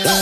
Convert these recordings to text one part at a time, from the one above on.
Hey,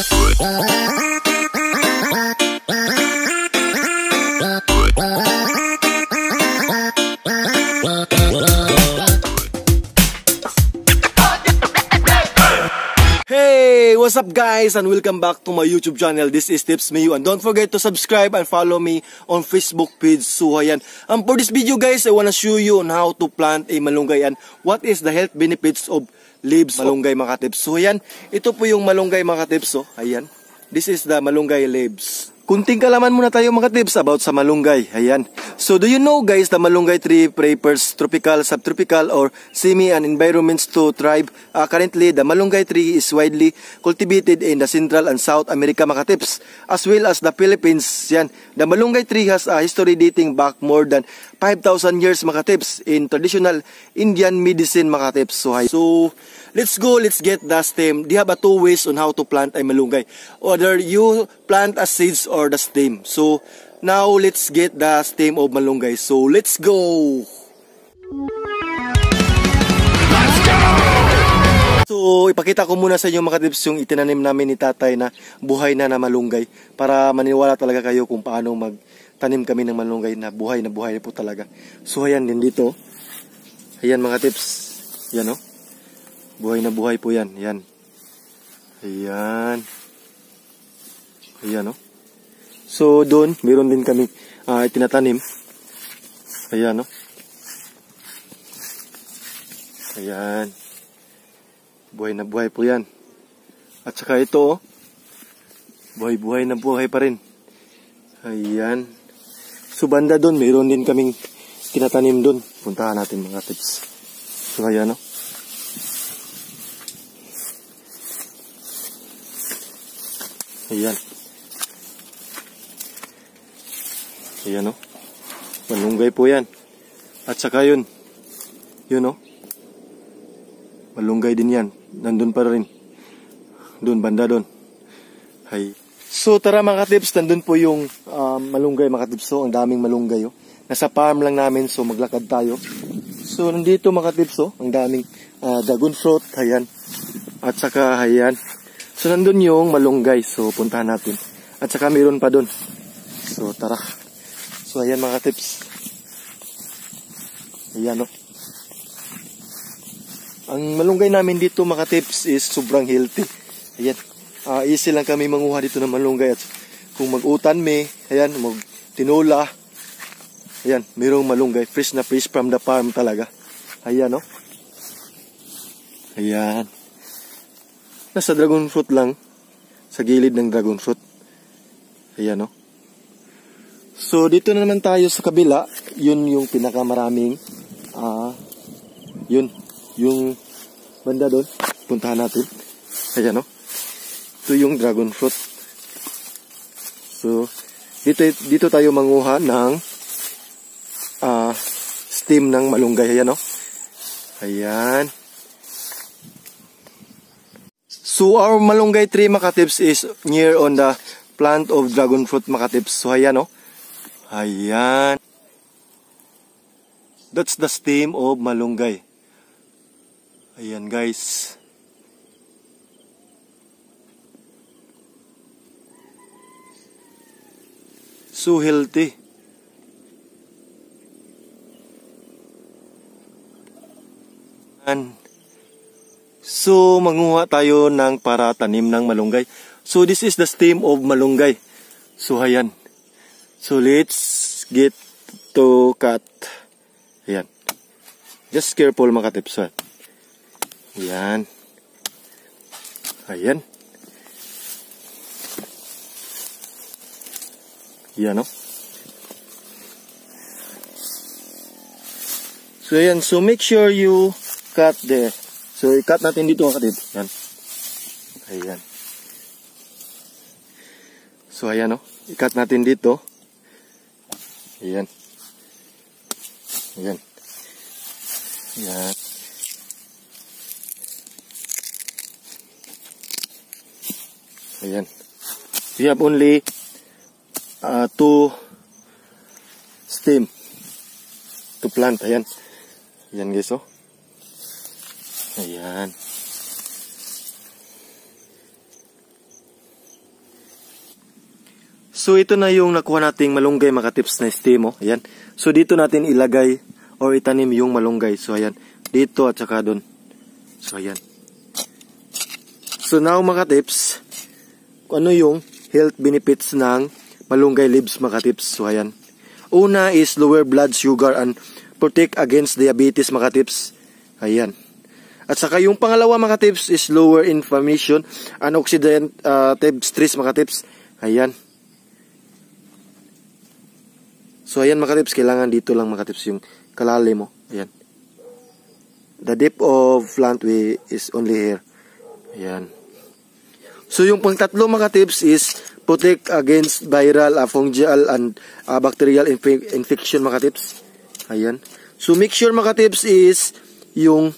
what's up guys, and welcome back to my YouTube channel. This is Tips Mayu, and don't forget to subscribe and follow me on Facebook page. So ayan, for this video guys, I wanna show you on how to plant a malunggay and what is the health benefits of leaves malunggay mga tips. So ayan, ito po yung malunggay mga tips. So ayan, this is the malunggay leaves. Kunting kalaman muna tayo mga tips about sa malunggay. Ayan. So do you know guys, the malunggay tree prefers tropical, subtropical or semi-and environments to thrive. Currently, the malunggay tree is widely cultivated in the Central and South America mga tips, as well as the Philippines. Yan. The malunggay tree has a history dating back more than 5,000 years mga tips in traditional Indian medicine mga tips. So let's go, let's get the stem. They have two ways on how to plant a malunggay. Either you plant a seeds or the stem. So now let's get the stem of malunggay. So let's go. Let's go. So ipakita ko muna sa inyo mga tips yung itinanim namin ni tatay na buhay na malunggay, para maniwala talaga kayo kung paano magtanim kami ng malunggay na buhay po talaga. So ayan din dito. Ayan mga tips. Yan o. Buhay na buhay po yan. Yan. Ayan. Ayan o. So doon, meron din kami itinatanim. Ayan o. Ayan. Buhay na buhay po yan. At saka ito o. Buhay na buhay pa rin. Ayan. So banda doon, meron din kaming tinatanim doon. Puntahan natin mga tips. So ayan o. Ayan. Ayan o. Malunggay po yan. At saka yun. Yun o. Malunggay din yan. Nandun pa rin. Doon, banda doon. Hay. So tara mga tips, nandun po yung malunggay mga tips. So ang daming malunggay o. Nasa farm lang namin, so maglakad tayo. So nandito mga tips o. Ang daming dragon fruit. Ayan. At saka ayan. So nandun yung malunggay. So puntahan natin. At saka mayroon pa doon. So tara. So ayan mga tips. Ayan o. Ang malunggay namin dito mga tips is sobrang healthy. Ayan. Easy lang kami manguha dito ng malunggay. At kung mag-utan me, ayan, mag-tinola. Ayan, mayroong malunggay. Fresh na fresh from the farm talaga. Ayan o. Ayan. Nasa dragon fruit lang. Sa gilid ng dragon fruit. Ayan o. So dito na naman tayo sa kabila. Yun yung pinakamaraming yun. Yung banda doon. Puntahan natin. Ayan o. Ito yung dragon fruit. So dito tayo manguha ng stem ng malunggay. Ayan o. Ayan. So our malunggay tree mga tips is near on the plant of dragon fruit mga tips. So ayan o. Ayan. That's the stem of malunggay. Ayan guys. So healthy. So manguha tayo ng para tanim ng malunggay. So this is the stem of malunggay. So ayan. So let's get to cut. Ayan. Just careful mga tips. Ayan. Ayan. Ayan o. So ayan. So make sure you cut there. So i-cut natin dito mga tips. Ayan. Ayan. So ayan o. I-cut natin dito. Ayan. Ayan. Ayan. Ayan. We have only 2 stem to plant. Ayan. Ayan guys oh. Ayan. So ito na yung nakuha nating malunggay mga tips na estimo. Ayan. So dito natin ilagay or itanim yung malunggay. So ayan. Dito at saka doon. So ayan. So now mga tips, ano yung health benefits ng malunggay leaves mga tips. So ayan. Una is lower blood sugar and protect against diabetes mga tips. Ayan. At saka yung pangalawa mga tips is lower inflammation and oxidative stress mga tips. Ayan. So ayan mga tips, kailangan dito lang mga tips yung kalalim mo. Ayan. The depth of plant is only here. Ayan. So yung pangtatlo mga tips is protect against viral, fungal and bacterial infection mga tips. Ayan. So make sure mga tips is yung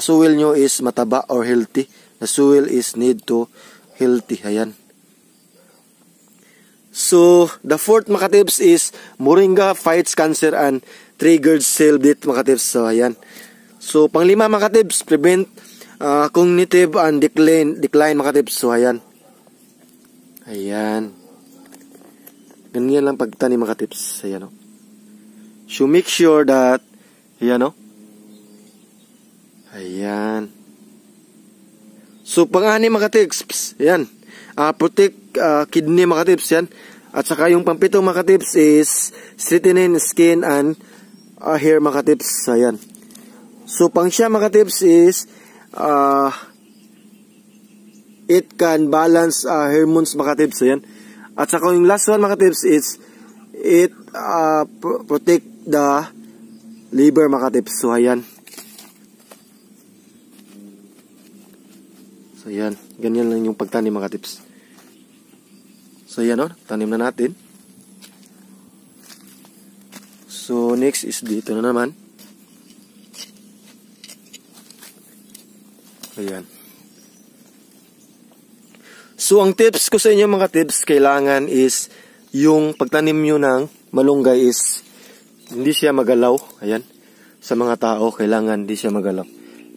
soil nyo is mataba or healthy. The soil is need to healthy. Ayan. So, the fourth mga tips is moringa fights cancer and triggers cell death mga tips. So, ayan. So, panglima mga tips, prevent cognitive and decline mga tips. So, ayan. Ayan. Ganyan lang pagtanim mga tips. Ayan o. So, make sure that, ayan o. Ayan. So, pang-anim mga tips, ayan. Protect kidney mga tips yan. At saka yung pampitong mga tips is strengthening skin and hair mga tips. Ayan. So pang siya mga tips is it can balance hormones mga tips. Ayan. At saka yung last one mga tips is it protect the liver mga tips. So ayan. So ayan. Ganyan lang yung pagtanim mga tips. So yan o, tanim na natin. So next is dito na naman. Ayan. So ang tips ko sa inyo mga tips, kailangan is yung pagtanim nyo ng malunggay is hindi siya magalaw. Ayan. Sa mga tao, kailangan hindi siya magalaw.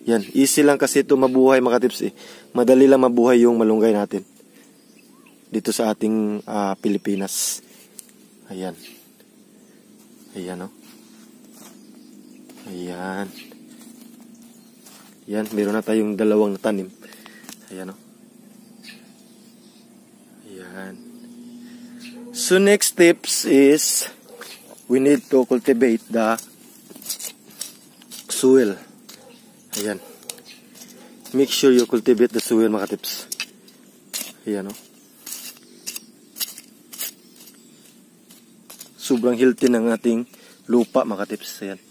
Yan, easy lang kasi ito mabuhay mga tips eh. Madali lang mabuhay yung malunggay natin. Dito sa ating Pilipinas. Ayan. Ayan o. Ayan. Ayan, meron na tayong dalawang tanim. Ayan o. Ayan. So next tips is we need to cultivate the soil. Ayan. Make sure you cultivate the soil mga tips. Ayan o. Sobrang healthy ng ating lupa mga tips. Ayan.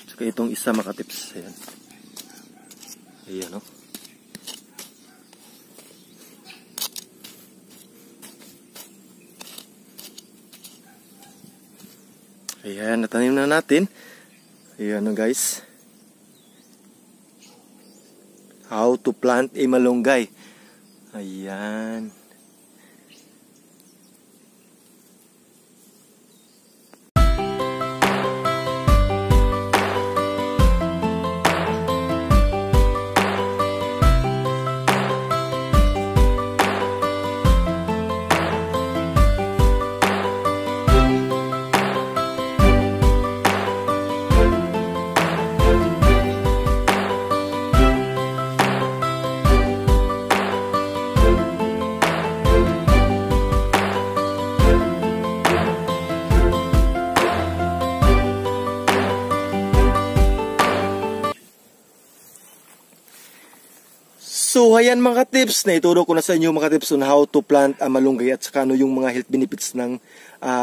Saka itong isa mga tips. Ayan. Ayan o. Ayan. Natanim na natin. Ayan o guys. How to plant a malunggay. Ayan. So, ayan mga tips, na ituro ko na sa inyo mga tips on how to plant malunggay at saka ano yung mga health benefits ng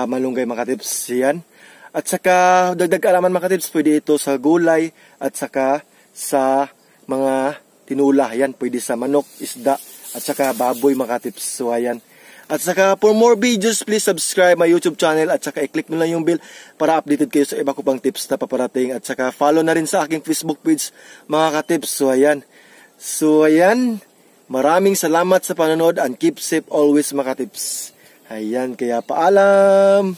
malunggay mga tips. Yan. At saka, dagdag alaman mga tips, pwede ito sa gulay at saka sa mga tinula. Yan, pwede sa manok, isda at saka baboy mga tips. So, ayan. At saka, for more videos, please subscribe my YouTube channel at saka i-click nyo lang yung bell para updated kayo sa iba ko pang tips na paparating. At saka, follow na rin sa aking Facebook page mga ka-tips. So, ayan. So, ayan, maraming salamat sa panonood and keep safe always mga tips. Ayan, kaya paalam!